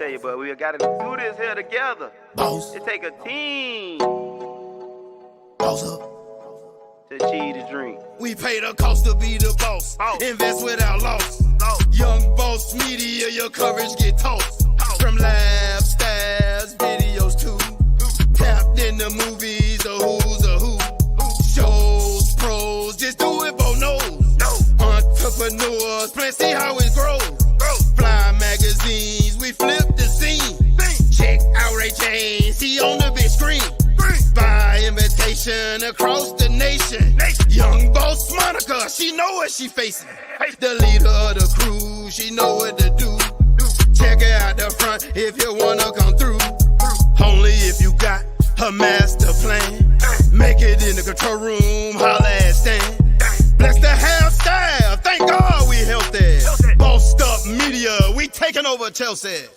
tell you, but we gotta do this here together. Boss. It take a team Boss up. to achieve the dream. We pay the cost to be the boss. Invest without loss. Young Boss Media, your coverage get tossed. From lab stabs, videos too. Tapped in the movies, the who's a who. Shows, pros, just do it, Bo knows. Entrepreneurs, plan, see how it grows. Fly magazines, we flip the scene. Check out Ray James, he on the big screen. By invitation across the nation. Young Boss Monica, she know what she facing. The leader of the crew, she know what to do. Check her out the front if you wanna come through. Only if you got her master plan. Make it in the control room, holla at Stan. Bless the hairstyle, thank God we healthy. Bossed up media, we taking over Chelsea.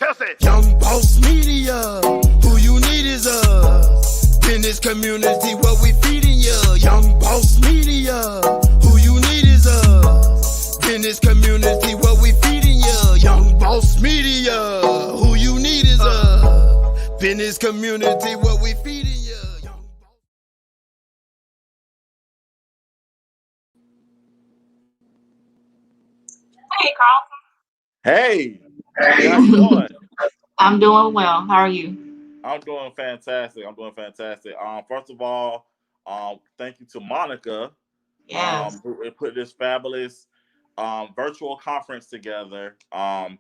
Young Boss Media, who you need is us. In this community, what we feeding ya. Young Boss Media, who you need is us. In this community, what we feeding ya. Young Boss Media, who you need is us. In this community, what we feeding ya. Hey, Karlton. Hey, how you doing? I'm doing well. How are you? I'm doing fantastic. First of all, thank you to Monica, Yes. who put this fabulous virtual conference together. I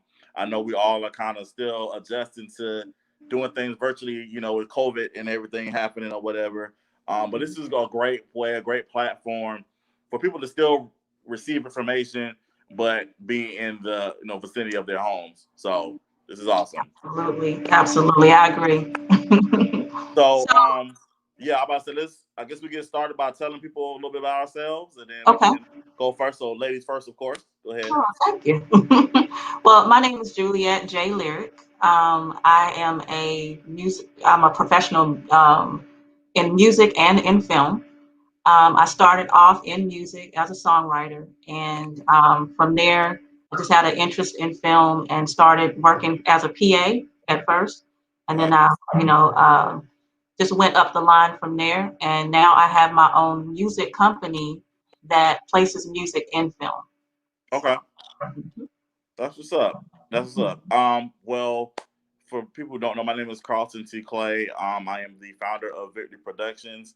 know we all are kind of still adjusting to doing things virtually, you know, with COVID and everything happening or whatever. But this is a great way, a great platform for people to still receive information, but be in the vicinity of their homes. So this is awesome. Absolutely, I agree. So yeah, I'm about to say I guess we get started by telling people a little bit about ourselves, and then Okay. we can go first. So ladies first, of course. Go ahead. Oh, thank you. Well, my name is Juliette J. Lyrique. I am I'm a professional in music and in film. I started off in music as a songwriter, and from there, I just had an interest in film and started working as a PA at first, and then I just went up the line from there. And now I have my own music company that places music in film. Okay, that's what's up. Well, for people who don't know, my name is Karlton T. Clay. I am the founder of Victory Productions.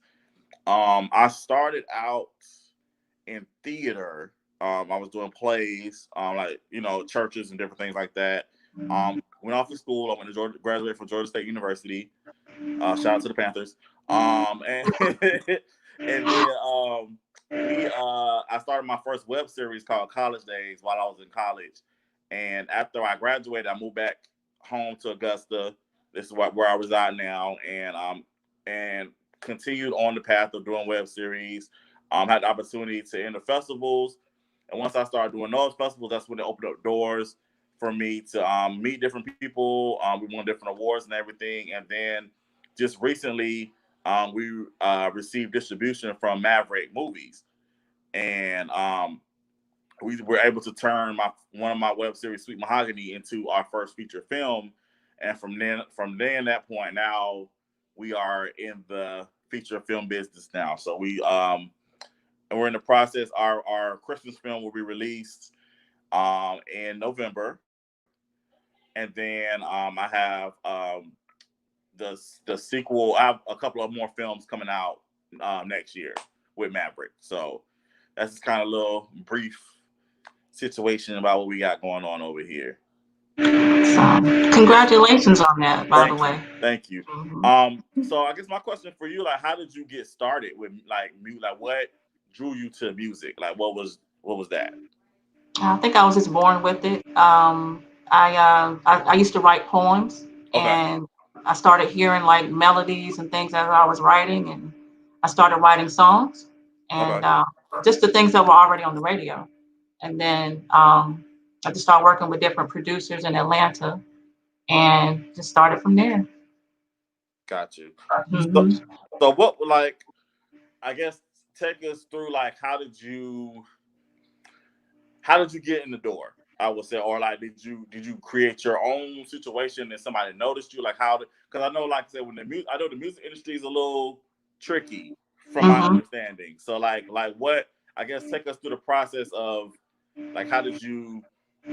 I started out in theater. I was doing plays, like churches and different things like that. Went off to school. I went to graduate from Georgia State University. Shout out to the Panthers. And and then I started my first web series called College Days while I was in college. And after I graduated, I moved back home to Augusta. This is where I reside now, and continued on the path of doing web series. Had the opportunity to enter festivals, and once I started doing those festivals, that's when it opened up doors for me to meet different people. We won different awards and everything, and then just recently we received distribution from Maverick Movies, and we were able to turn one of my web series, Sweet Mahogany, into our first feature film. And from that point, now we are in the feature film business now. So we're in the process. Our Christmas film will be released in November, and then I have the sequel. I have a couple of more films coming out next year with Maverick. So that's just kind of a little brief situation about what we got going on over here. Congratulations on that, by the way. Thank you. Mm-hmm. So I guess my question for you, like, how did you get started with music? Like, what drew you to music? Like, what was that? I think I was just born with it. I used to write poems, and I started hearing like melodies and things as I was writing, and I started writing songs, and just the things that were already on the radio. And then I just started working with different producers in Atlanta, and just started from there. Got you. Mm-hmm. So what, like, I guess take us through, like, how did you get in the door? I would say, or like, did you create your own situation and somebody noticed you? Like how? Because I know, like I said, I know the music industry is a little tricky from my understanding. So like what? I guess take us through the process of like how did you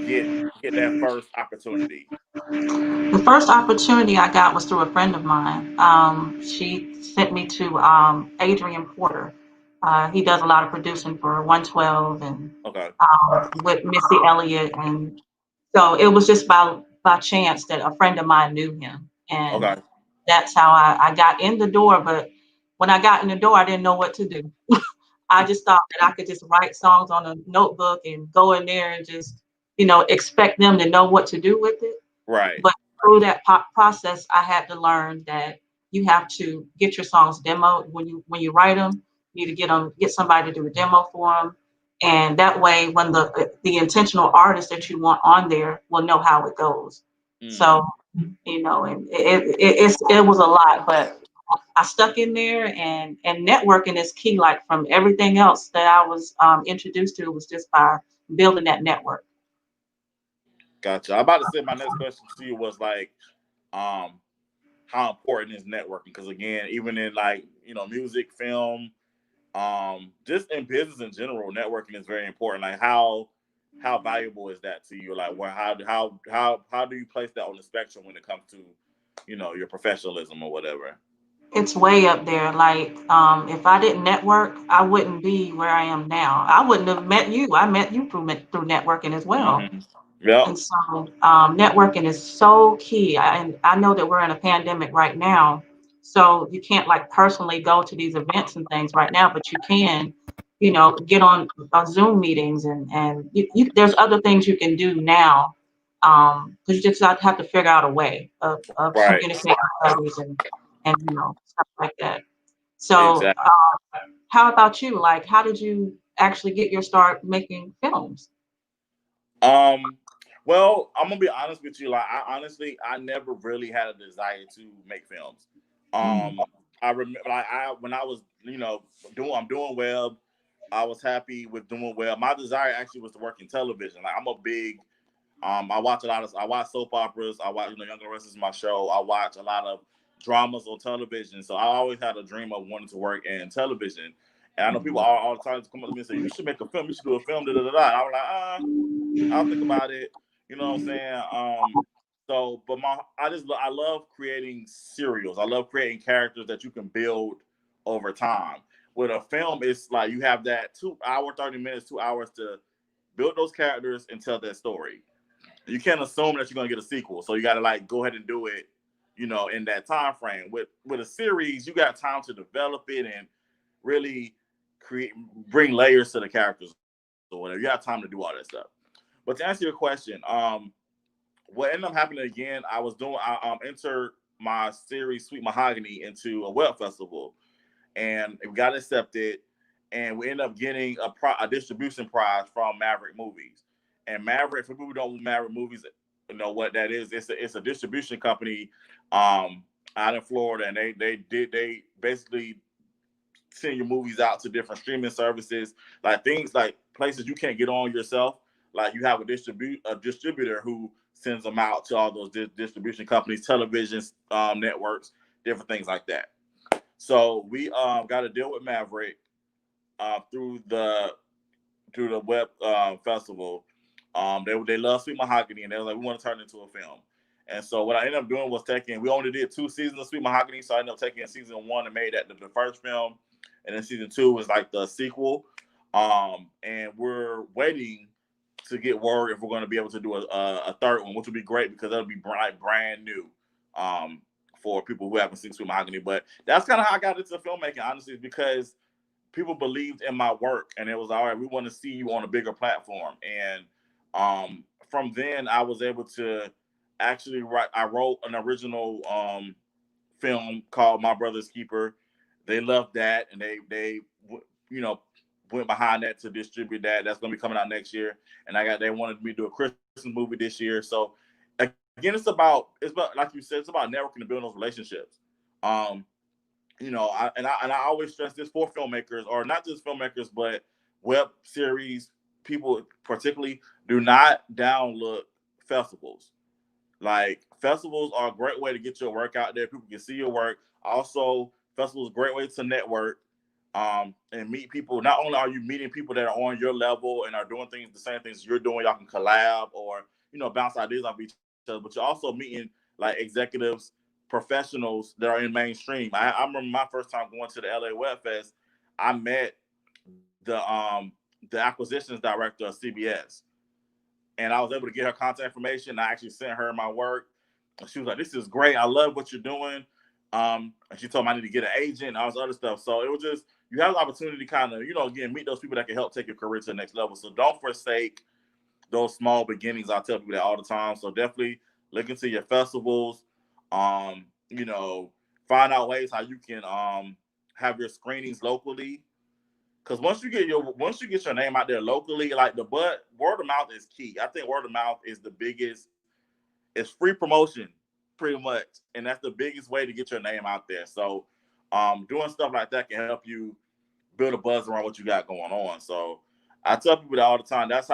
get that first opportunity? The first opportunity I got was through a friend of mine. She sent me to Adrian Porter. He does a lot of producing for 112 and Okay. with Missy Elliott, and so it was just by chance that a friend of mine knew him, and Okay. that's how I got in the door. But when I got in the door, I didn't know what to do. I just thought that I could just write songs on a notebook and go in there and just, expect them to know what to do with it. Right. But through that process, I had to learn that you have to get your songs demoed when you write them. You need to get somebody to do a demo for them, and that way, when the intentional artist that you want on there will know how it goes. So and it was a lot, but I stuck in there, and networking is key. Like from everything else that I was introduced to was just by building that network. Gotcha. I'm about to say my next question to you was like, how important is networking? Because again, even in like music, film, just in business in general, networking is very important. Like how valuable is that to you? Like how do you place that on the spectrum when it comes to your professionalism or whatever? It's way up there. Like, if I didn't network, I wouldn't be where I am now. I wouldn't have met you. I met you through networking as well. Yep. And so, networking is so key. And I know that we're in a pandemic right now, so you can't like personally go to these events and things right now, but you can, get on Zoom meetings, and there's other things you can do now, because you just have to figure out a way of Right. communicating with others and stuff like that. So, Exactly. how about you? Like, how did you actually get your start making films? Well, I'm gonna be honest with you. Like, I never really had a desire to make films. Mm. I remember, like, when I was, I'm doing web. I was happy with doing well. My desire actually was to work in television. Like, I'm a big, I watch soap operas. I watch, Young and Restless is my show. I watch a lot of dramas on television. So I always had a dream of wanting to work in television. And I know people all the time come up to me and say, "You should make a film. You should do a film." Da da da. I was like, I'll think about it. You know what I'm saying? But I love creating serials. I love creating characters that you can build over time. With a film, it's like you have that 2 hour, 30 minutes, 2 hours to build those characters and tell that story. You can't assume that you're gonna get a sequel, so you got to like go ahead and do it, in that time frame. With a series, you got time to develop it and really bring layers to the characters or whatever. You have time to do all that stuff. But to answer your question, what ended up happening again, I entered my series Sweet Mahogany into a web festival, and it got accepted, and we ended up getting a distribution prize from Maverick Movies. And Maverick, for people who don't know Maverick Movies, know what that is. It's a distribution company out in Florida, and they basically send your movies out to different streaming services, like things like places you can't get on yourself. Like you have a distributor who sends them out to all those distribution companies, television networks, different things like that. So we got a deal with Maverick through the web festival. They love Sweet Mahogany, and they were like, we want to turn it into a film. And so what I ended up doing was we only did 2 seasons of Sweet Mahogany, so I ended up taking season 1 and made that the first film, and then season 2 was like the sequel. And we're waiting to get word if we're going to be able to do a third one, which would be great because that'll be brand new for people who haven't seen Sweet Mahogany. But that's kind of how I got into filmmaking, honestly, because people believed in my work, and it was all right. We want to see you on a bigger platform, and from then I was able to actually write. I wrote an original film called My Brother's Keeper. They loved that, and they went behind that to distribute that. That's going to be coming out next year, and they wanted me to do a Christmas movie this year. So again, it's about like you said, it's about networking and building those relationships. I always stress this for filmmakers, or not just filmmakers, but web series people particularly do not download festivals. Like, festivals are a great way to get your work out there. People can see your work. Also, festivals are a great way to network and meet people. Not only are you meeting people that are on your level and are doing things, the same things you're doing, y'all can collab or, bounce ideas off each other, but you're also meeting like executives, professionals that are in mainstream. I remember my first time going to the LA Web Fest, I met the acquisitions director of CBS. And I was able to get her contact information. I actually sent her my work. And she was like, "This is great. I love what you're doing." And she told me I need to get an agent and all this other stuff. So it was just, you have the opportunity to kind of, again, meet those people that can help take your career to the next level. So don't forsake those small beginnings. I tell people that all the time. So definitely look into your festivals. Find out ways how you can have your screenings locally. Because once you get your name out there locally, like word of mouth is key. I think word of mouth is the biggest. It's free promotion, pretty much, and that's the biggest way to get your name out there. So, doing stuff like that can help you build a buzz around what you got going on. So, I tell people that all the time. That's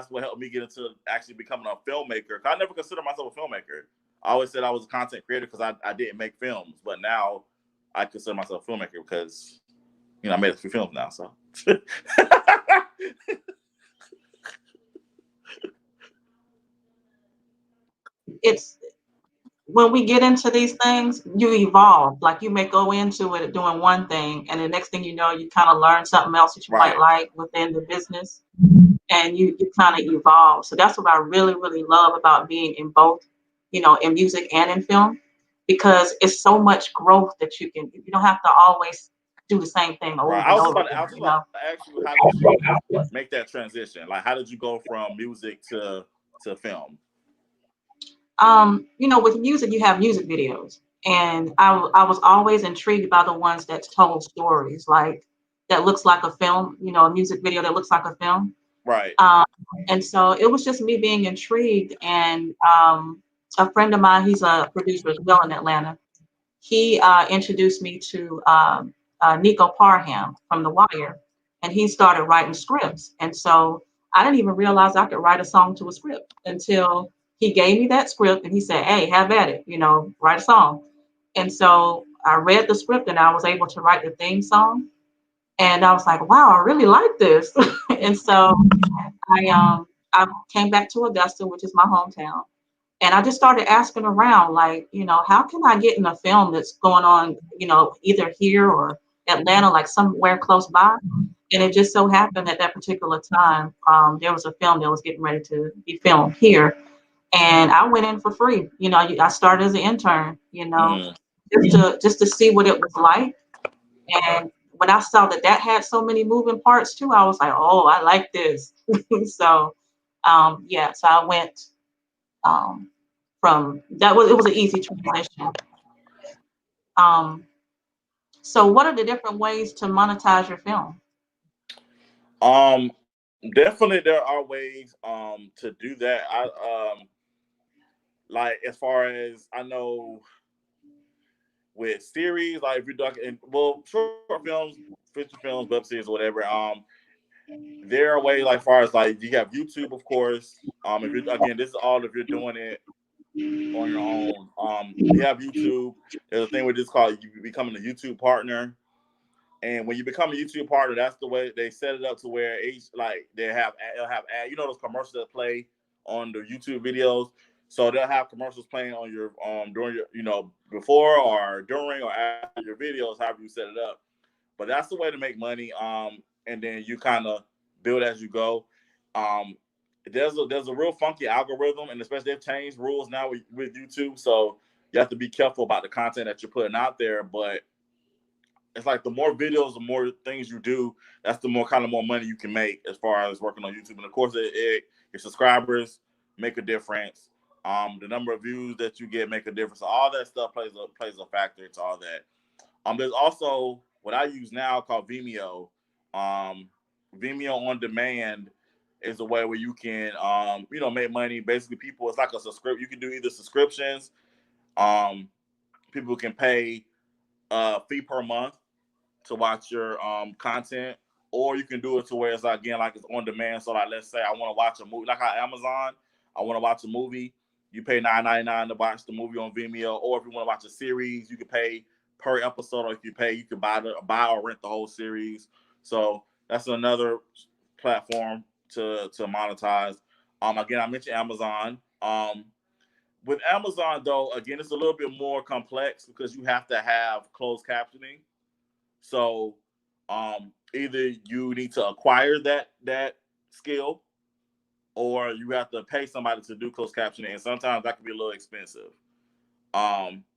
what helped me get into actually becoming a filmmaker. I never considered myself a filmmaker. I always said I was a content creator because I didn't make films, but now I consider myself a filmmaker because I made a few films now. So. It's when we get into these things, you evolve. Like, you may go into it doing one thing, and the next thing you know, you kind of learn something else that you might Right. like within the business, and you kind of evolve. So that's what I really, really love about being in both, in music and in film, because it's so much growth that you don't have to always do the same thing over Right. and over again. I was about to ask you, how did you make that transition? Like, how did you go from music to film? With music, you have music videos, and I was always intrigued by the ones that told stories, like that looks like a film, a music video that looks like a film. Right. And so it was just me being intrigued, and a friend of mine, he's a producer as well in Atlanta. He introduced me to Nico Parham from The Wire, and he started writing scripts. And so I didn't even realize I could write a song to a script until he gave me that script and he said, "Hey, have at it, write a song." And so I read the script and I was able to write the theme song. And I was like, wow, I really like this. And so I came back to Augusta, which is my hometown. And I just started asking around, like, how can I get in a film that's going on, either here or Atlanta, like somewhere close by. And it just so happened at that particular time, there was a film that was getting ready to be filmed here. And I went in for free. I started as an intern, just to see what it was like. And when I saw that had so many moving parts too, I was like, oh, I like this. So, so I went from that. It was an easy transition. So what are the different ways to monetize your film? Definitely there are ways to do that. Like, as far as I know, with series, like if you're talking, short films, feature films, web series, whatever. There are ways, like, far as like, you have YouTube, of course. If you're, again, this is all if you're doing it on your own. You have YouTube. There's a thing with this called you becoming a YouTube partner. And when you become a YouTube partner, that's the way they set it up to where they'll have ad, those commercials that play on the YouTube videos. So they'll have commercials playing on your during your before or during or after your videos, however you set it up. But that's the way to make money. And then you kind of build as you go. There's a real funky algorithm, and especially they've changed rules now with YouTube. So you have to be careful about the content that you're putting out there. But it's like the more videos, the more things you do, that's the more money you can make as far as working on YouTube. And of course, your subscribers make a difference. The number of views that you get make a difference. So all that stuff plays a factor into all that. There's also what I use now called Vimeo. Vimeo on demand is a way where you can make money. Basically, it's like a subscription. You can do either subscriptions. People can pay a fee per month to watch your content, or you can do it to where it's like, again, like it's on demand. So like, let's say I want to watch a movie, like on Amazon, I want to watch a movie. You pay $9.99 to watch the movie on Vimeo, or if you want to watch a series, you can pay per episode, or if you pay, you can buy or rent the whole series. So that's another platform to monetize. Again, I mentioned Amazon. With Amazon though, again, it's a little bit more complex because you have to have closed captioning. So either you need to acquire that skill, or you have to pay somebody to do closed captioning, and sometimes that can be a little expensive,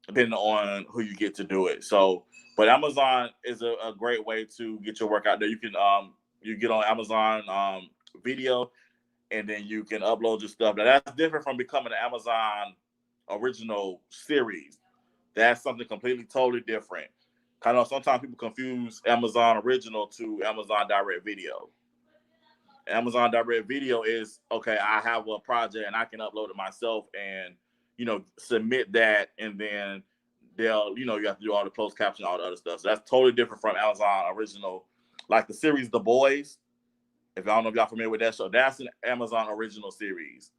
depending on who you get to do it. So, but Amazon is a great way to get your work out there. You can you get on Amazon Video, and then you can upload your stuff. Now that's different from becoming an Amazon original series. That's something completely totally different. I know sometimes people confuse Amazon original to Amazon Direct Video. Amazon Direct Video is, okay, I have a project and I can upload it myself and, submit that, and then they'll, you have to do all the closed caption, all the other stuff. So that's totally different from Amazon original. Like the series The Boys, if I don't know if y'all familiar with that show, that's an Amazon original series.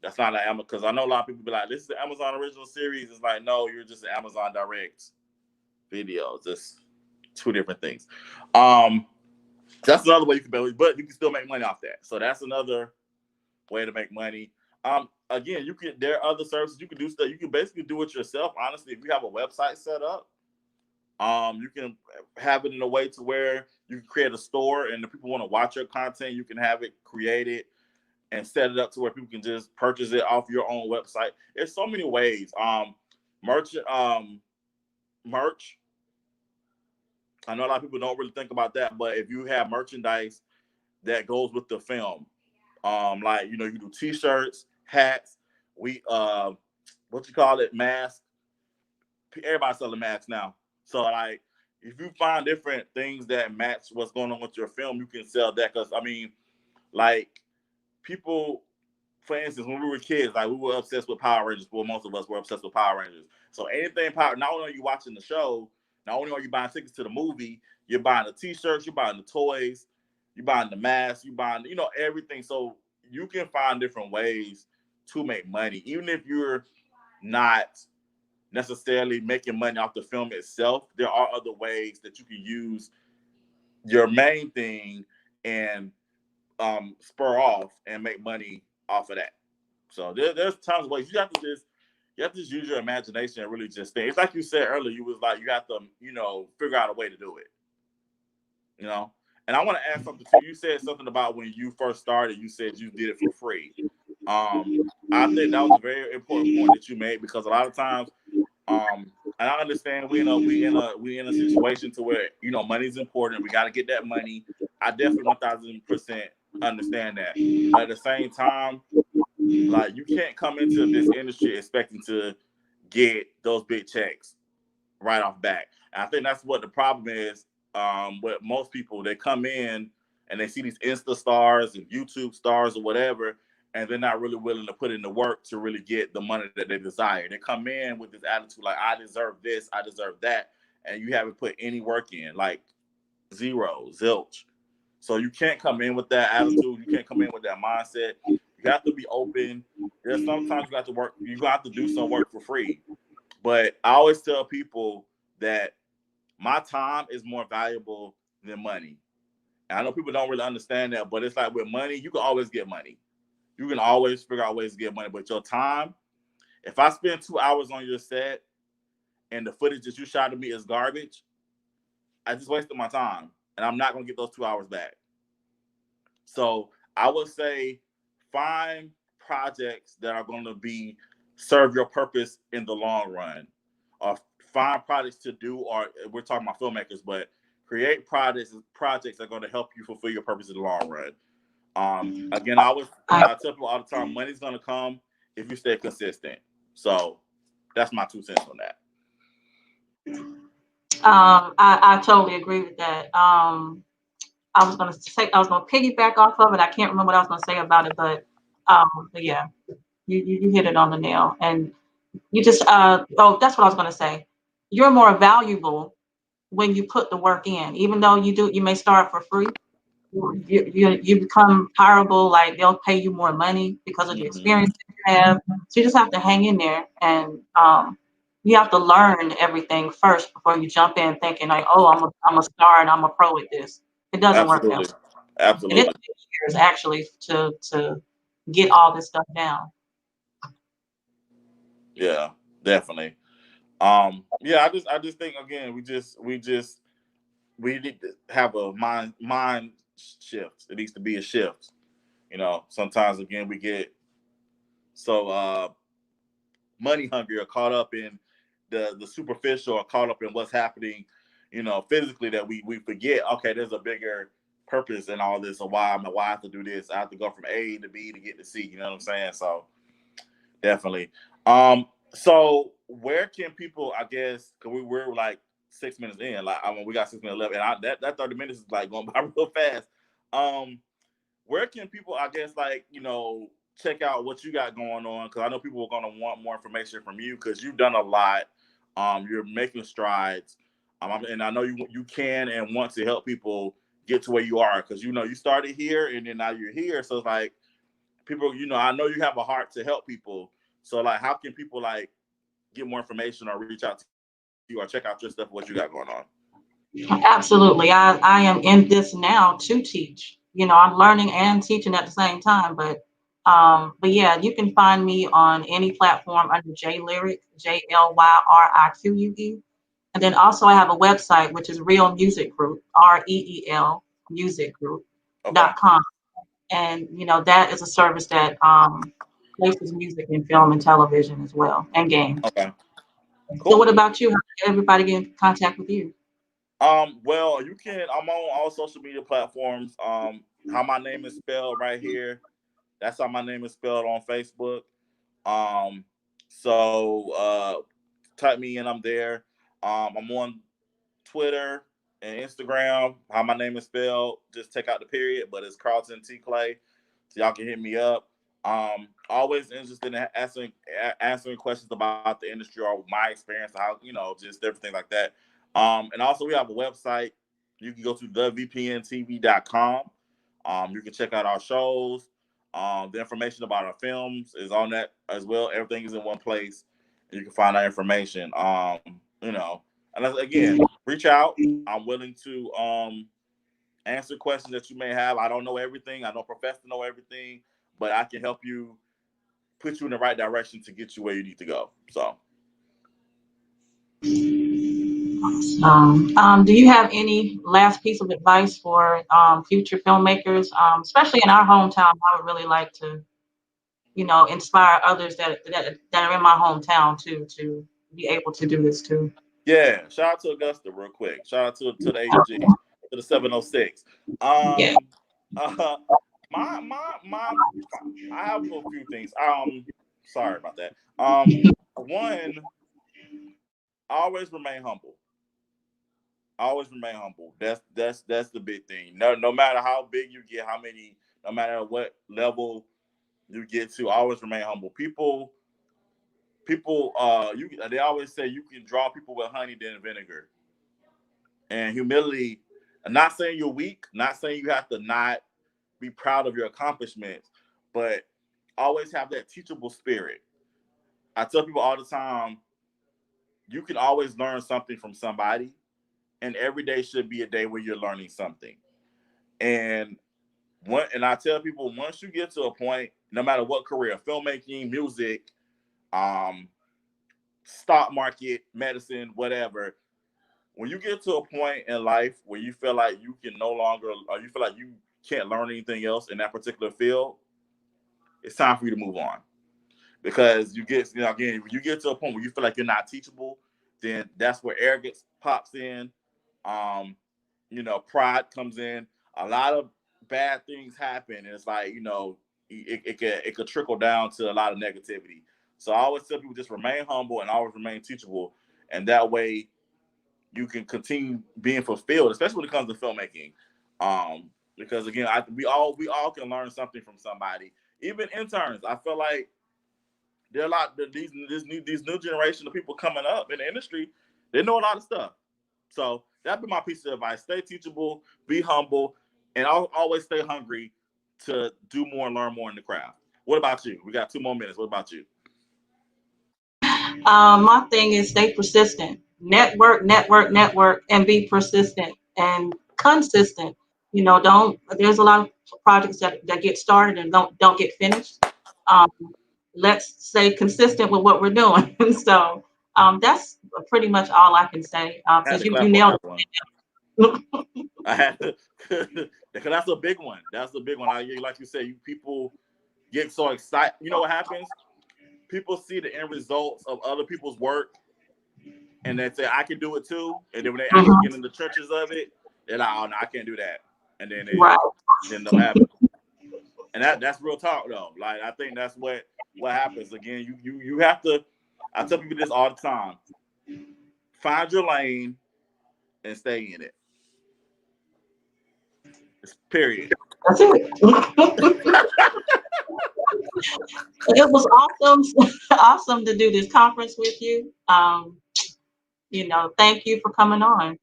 That's not an Amazon, because I know a lot of people be like, this is the Amazon original series. It's like, no, you're just an Amazon Direct Video. It's just two different things. That's another way you can build, but you can still make money off that. So that's another way to make money. Again, there are other services you can do stuff. You can basically do it yourself. Honestly, if you have a website set up, you can have it in a way to where you can create a store, and if people want to watch your content, you can have it created and set it up to where people can just purchase it off your own website. There's so many ways. Merch. I know a lot of people don't really think about that, but if you have merchandise that goes with the film, like, you do T-shirts, hats, masks. Everybody's selling masks now. So like, if you find different things that match what's going on with your film, you can sell that. Because like, people, for instance, when we were kids, like, we were obsessed with Power Rangers. Well, most of us were obsessed with Power Rangers. So anything Power, not only are you watching the show, not only are you buying tickets to the movie, you're buying the T-shirts, you're buying the toys, you're buying the masks, you're buying, everything. So you can find different ways to make money, even if you're not necessarily making money off the film itself. There are other ways that you can use your main thing and spur off and make money off of that. So there's tons of ways. You have to just use your imagination and really just think. It's like you said earlier, you have to, figure out a way to do it. And I want to add something too. You said something about when you first started, you said you did it for free. I think that was a very important point that you made, because a lot of times, and I understand we in a situation to where, money's important. We got to get that money. I definitely 1000% understand that. But at the same time, like, you can't come into this industry expecting to get those big checks right off back. And I think that's what the problem is with most people. They come in and they see these Insta stars and YouTube stars or whatever, and they're not really willing to put in the work to really get the money that they desire. They come in with this attitude like, I deserve this, I deserve that, and you haven't put any work in, like zero, zilch. So you can't come in with that attitude. You can't come in with that mindset. You have to be open. There's sometimes you have to work. You have to do some work for free. But I always tell people that my time is more valuable than money. And I know people don't really understand that, but it's like with money, you can always get money. You can always figure out ways to get money. But your time, if I spend 2 hours on your set and the footage that you shot of me is garbage, I just wasted my time. And I'm not going to get those 2 hours back. So I would say find projects that are going to serve your purpose in the long run, or find projects to do, or we're talking about filmmakers, but create projects that are going to help you fulfill your purpose in the long run. Again, I tell people all the time, money's going to come if you stay consistent. So that's my 2 cents on that. I totally agree with that. I was going to piggyback off of it. I can't remember what I was going to say about it, but yeah, you hit it on the nail. And you just, that's what I was going to say. You're more valuable when you put the work in. Even though you may start for free, you become hireable. Like they'll pay you more money because of the experience that you have. So you just have to hang in there, and you have to learn everything first before you jump in thinking like, oh, I'm a star and I'm a pro at this. It doesn't work that way. Absolutely. And it Absolutely. takes years actually to get all this stuff down. Yeah, definitely. Yeah, I just think again, we need to have a mind shift. It needs to be a shift. You know, sometimes again we get so money hungry or caught up in the superficial or caught up in what's happening, you know, physically that we forget, okay, there's a bigger purpose in all this, or why I have to do this. I have to go from A to B to get to C, you know what I'm saying? So definitely. So where can people, I guess, because we're like 6 minutes in, like I mean, we got 6 minutes left, and that 30 minutes is like going by real fast. Where can people, I guess, like, you know, check out what you got going on? Because I know people are going to want more information from you because you've done a lot. You're making strides, and I know you can and want to help people get to where you are, because you know you started here and then now you're here. So it's like people, you know, I know you have a heart to help people. So like, how can people like get more information or reach out to you or check out your stuff, what you got going on? Absolutely. I am in this now to teach. You know, I'm learning and teaching at the same time. But yeah, you can find me on any platform under J Lyrique, JLYRIQUE. And then also I have a website which is Real Music Group, REEL Music Okay. Group.com. And you know, that is a service that places music in film and television as well, and games. Okay. So Cool. what about you? How can everybody get in contact with you? Well, you can. I'm on all social media platforms. How my name is spelled right here. That's how my name is spelled on Facebook. Um, so type me in. I'm there. I'm on Twitter and Instagram. How my name is spelled. Just take out the period, but it's Karlton T Clay. So y'all can hit me up. Always interested in answering questions about the industry or my experience, how, you know, just everything like that. And also we have a website. You can go to thevpntv.com. You can check out our shows. The information about our films is on that as well. Everything is in one place. And you can find that information. You know, and again, reach out. I'm willing to answer questions that you may have. I don't know everything. I don't profess to know everything, but I can help you, put you in the right direction to get you where you need to go. So, Do you have any last piece of advice for future filmmakers, especially in our hometown? I would really like to, you know, inspire others that are in my hometown to be able to do this too. yeah, shout out to Augusta real quick. Shout out to the AG, to the 706. Yeah. Um, uh, my, I have a few things. Sorry about that. One, always remain humble. Always remain humble. That's the big thing. No matter how big you get, no matter what level you get to, always remain humble. They always say you can draw people with honey than vinegar. And humility, I'm not saying you're weak, not saying you have to not be proud of your accomplishments, but always have that teachable spirit. I tell people all the time, you can always learn something from somebody, and every day should be a day where you're learning something. And I tell people, once you get to a point, no matter what career, filmmaking, music, um, stock market, medicine, whatever, when you get to a point in life where you feel like you can no longer, or you feel like you can't learn anything else in that particular field, it's time for you to move on. Because you get, you know, again, when you get to a point where you feel like you're not teachable, then that's where arrogance pops in. Um, you know, pride comes in. A lot of bad things happen, and it's like, you know, it could trickle down to a lot of negativity. So I always tell people, just remain humble and always remain teachable, and that way you can continue being fulfilled, especially when it comes to filmmaking. Because again, we all can learn something from somebody. Even interns, I feel like there are a lot these new generation of people coming up in the industry. They know a lot of stuff. So That'd be my piece of advice. Stay teachable, be humble, and I'll always stay hungry to do more and learn more in the craft. What about you? We got 2 more minutes. What about you? My thing is stay persistent. Network, and be persistent and consistent. Don't. There's a lot of projects that get started and don't get finished. Um, let's stay consistent with what we're doing. So that's pretty much all I can say. I had Because to you clap on nailed that one. it. I had to, because that's a big one. That's the big one. Like you said, people get so excited. You know what happens? People see the end results of other people's work, and they say, "I can do it too." And then when they actually get in the trenches of it, they're like, "Oh no, I can't do that." And then Right. then they'll have it. And that's real talk though. Like I think that's what happens. Again, you have to. I tell people this all the time: find your lane and stay in it. Period. That's it. It was awesome, awesome to do this conference with you. Thank you for coming on.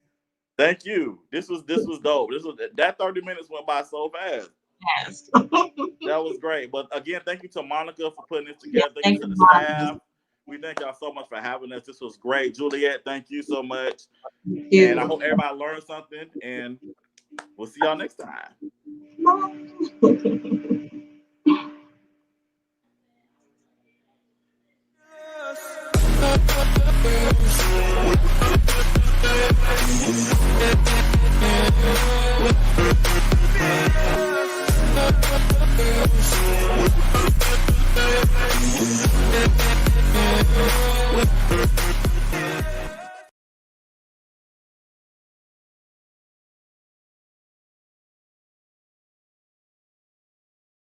Thank you. This was dope. That 30 minutes went by so fast. Yes. That was great. But again, thank you to Monica for putting this together. Yeah, thank you to the staff. We thank y'all so much for having us. This was great. Juliet, thank you so much. And I hope everybody learned something. And we'll see y'all next time. Bye.